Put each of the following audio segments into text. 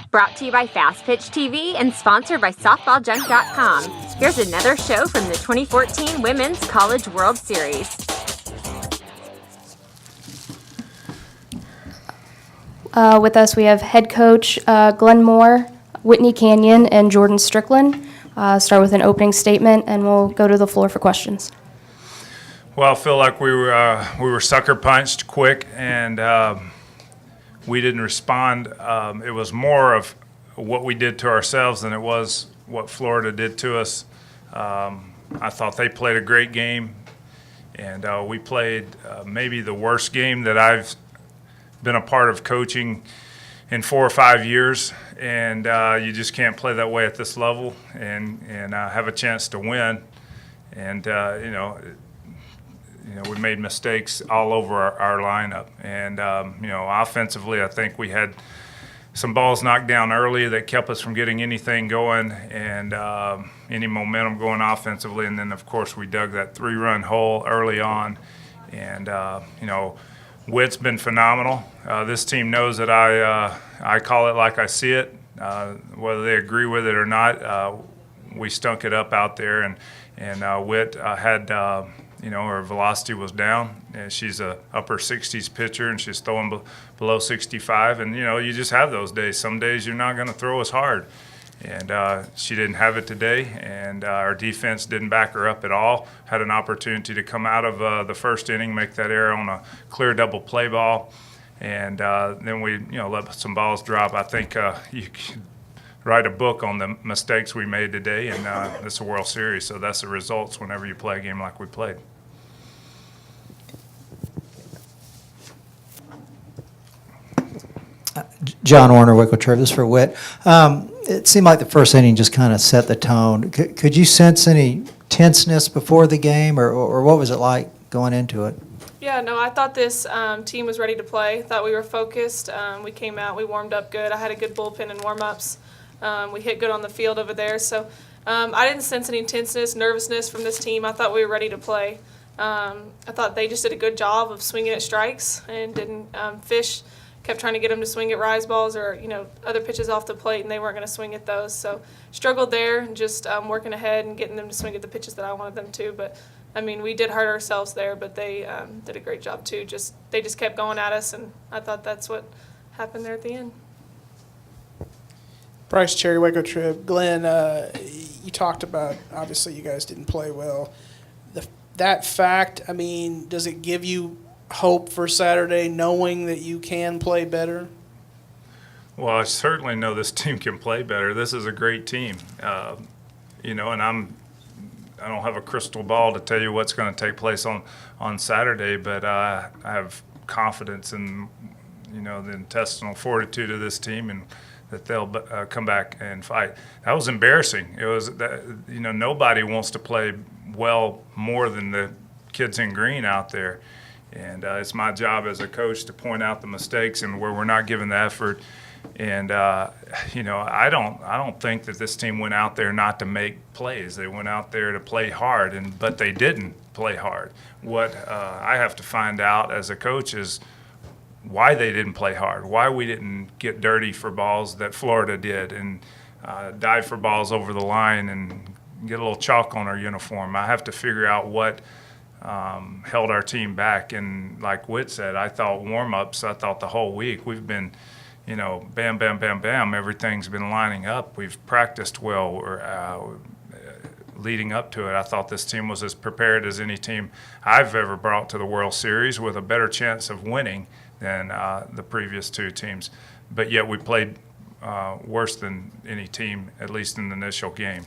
Brought to you by Fastpitch TV and sponsored by SoftballJunk.com. Here's another show from the 2014 Women's College World Series. With us, we have head coach Glenn Moore, Whitney Canyon, and Jordan Strickland. Start with an opening statement, and we'll go to the floor for questions. Well, I feel like we were sucker punched quick, and we didn't respond. It was more of what we did to ourselves than it was what Florida did to us. I thought they played a great game, and we played maybe the worst game that I've been a part of coaching in 4 or 5 years, and you just can't play that way at this level and have a chance to win. And we made mistakes all over our lineup. And, offensively, I think we had some balls knocked down early that kept us from getting anything going and any momentum going offensively. And then, of course, we dug that 3-run hole early on. And, Witt's been phenomenal. This team knows that I call it like I see it. Whether they agree with it or not, we stunk it up out there. And Witt had her velocity was down. And she's a upper 60s pitcher, and she's throwing below 65. And, you just have those days. Some days you're not going to throw as hard. And she didn't have it today, and our defense didn't back her up at all. Had an opportunity to come out of the first inning, make that error on a clear double play ball. And then we, let some balls drop. I think you could write a book on the mistakes we made today, and it's a World Series, so that's the results whenever you play a game like we played. John Warner, Waco Travis for Witt. It seemed like the first inning just kind of set the tone. Could you sense any tenseness before the game, or what was it like going into it? Yeah, no, I thought this team was ready to play. Thought we were focused. We came out, we warmed up good. I had a good bullpen in warm-ups. We hit good on the field over there. So I didn't sense any tenseness, nervousness from this team. I thought we were ready to play. I thought they just did a good job of swinging at strikes and didn't fish. Kept trying to get them to swing at rise balls or, other pitches off the plate, and they weren't going to swing at those. So struggled there and just working ahead and getting them to swing at the pitches that I wanted them to. But, we did hurt ourselves there, but they did a great job too. They just kept going at us, and I thought that's what happened there at the end. Bryce Cherry, Waco Trib. Glenn, you talked about, obviously, you guys didn't play well. That fact, does it give you hope for Saturday, knowing that you can play better? Well, I certainly know this team can play better. This is a great team, and I don't have a crystal ball to tell you what's going to take place on Saturday, but I have confidence in the intestinal fortitude of this team and that they'll come back and fight. That was embarrassing. It was nobody wants to play well more than the kids in green out there. And it's my job as a coach to point out the mistakes and where we're not giving the effort. And I don't think that this team went out there not to make plays. They went out there to play hard, but they didn't play hard. What I have to find out as a coach is why they didn't play hard, why we didn't get dirty for balls that Florida did and dive for balls over the line and get a little chalk on our uniform. I have to figure out what held our team back. And like Witt said, I thought warm-ups, I thought the whole week we've been, bam, bam, bam, bam, everything's been lining up. We've practiced well. We're leading up to it. I thought this team was as prepared as any team I've ever brought to the World Series with a better chance of winning than the previous two teams. But yet we played worse than any team, at least in the initial game.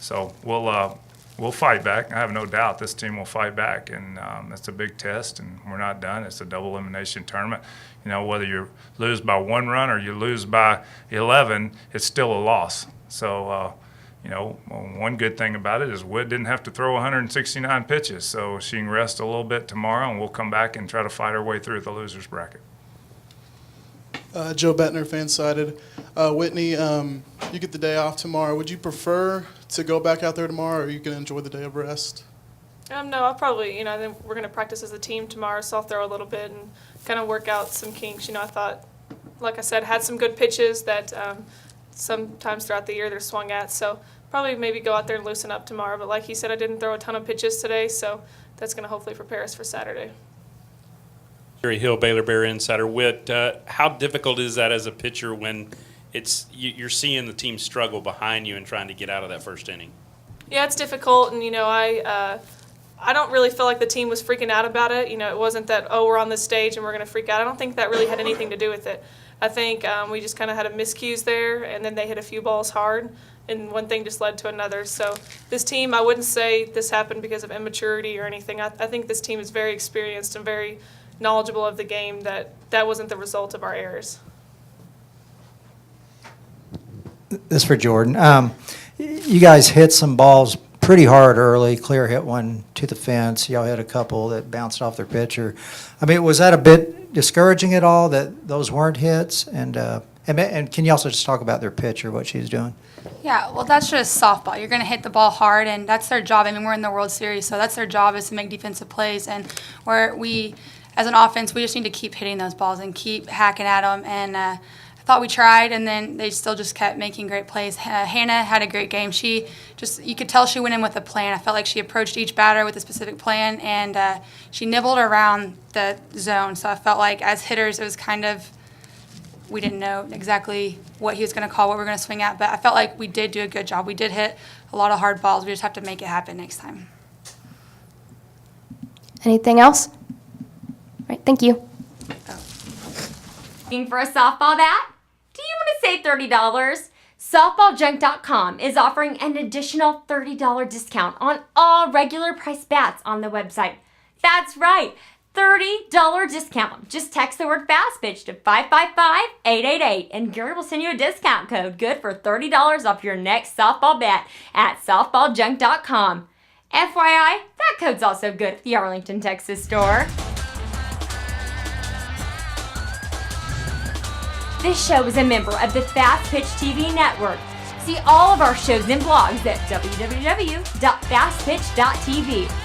So we'll fight back. I have no doubt this team will fight back, and it's a big test, and we're not done. It's a double elimination tournament. Whether you lose by 1 run or you lose by 11, it's still a loss. So, one good thing about it is Witt didn't have to throw 169 pitches, so she can rest a little bit tomorrow, and we'll come back and try to fight our way through the losers bracket. Joe Bettner, Fansided. Whitney, you get the day off tomorrow. Would you prefer to go back out there tomorrow, or are you going to enjoy the day of rest? No, I'll probably, I think we're going to practice as a team tomorrow, so I'll throw a little bit and kind of work out some kinks. I thought like I said, had some good pitches that sometimes throughout the year they're swung at. So probably maybe go out there and loosen up tomorrow. But like he said, I didn't throw a ton of pitches today, so that's going to hopefully prepare us for Saturday. Jerry Hill, Baylor Bear Insider. Whit, how difficult is that as a pitcher when you're seeing the team struggle behind you and trying to get out of that first inning? Yeah, it's difficult, and I don't really feel like the team was freaking out about it. It wasn't that, oh, we're on this stage and we're going to freak out. I don't think that really had anything to do with it. I think we just kind of had a miscues there, and then they hit a few balls hard, and one thing just led to another. So this team, I wouldn't say this happened because of immaturity or anything. I think this team is very experienced and very knowledgeable of the game, that wasn't the result of our errors. This is for Jordan. You guys hit some balls pretty hard early. Clear hit one to the fence. Y'all had a couple that bounced off their pitcher. I mean, was that a bit discouraging at all that those weren't hits? And can you also just talk about their pitcher, what she's doing? Yeah, well, that's just softball. You're going to hit the ball hard, and that's their job. I mean, we're in the World Series, so that's their job, is to make defensive plays. And where we, as an offense, we just need to keep hitting those balls and keep hacking at them. And I thought we tried, and then they still just kept making great plays. Hannah had a great game. You could tell she went in with a plan. I felt like she approached each batter with a specific plan, and she nibbled around the zone. So I felt like as hitters, it was kind of, we didn't know exactly what he was going to call, what we were going to swing at, but I felt like we did do a good job. We did hit a lot of hard balls. We just have to make it happen next time. Anything else? All right, thank you. Looking for a softball bat? Do you want to save $30? SoftballJunk.com is offering an additional $30 discount on all regular price bats on the website. That's right, $30 discount. Just text the word Fastpitch to 555-888 and Gary will send you a discount code good for $30 off your next softball bat at SoftballJunk.com. FYI, that code's also good at the Arlington, Texas store. This show is a member of the Fastpitch TV network. See all of our shows and blogs at www.fastpitch.tv.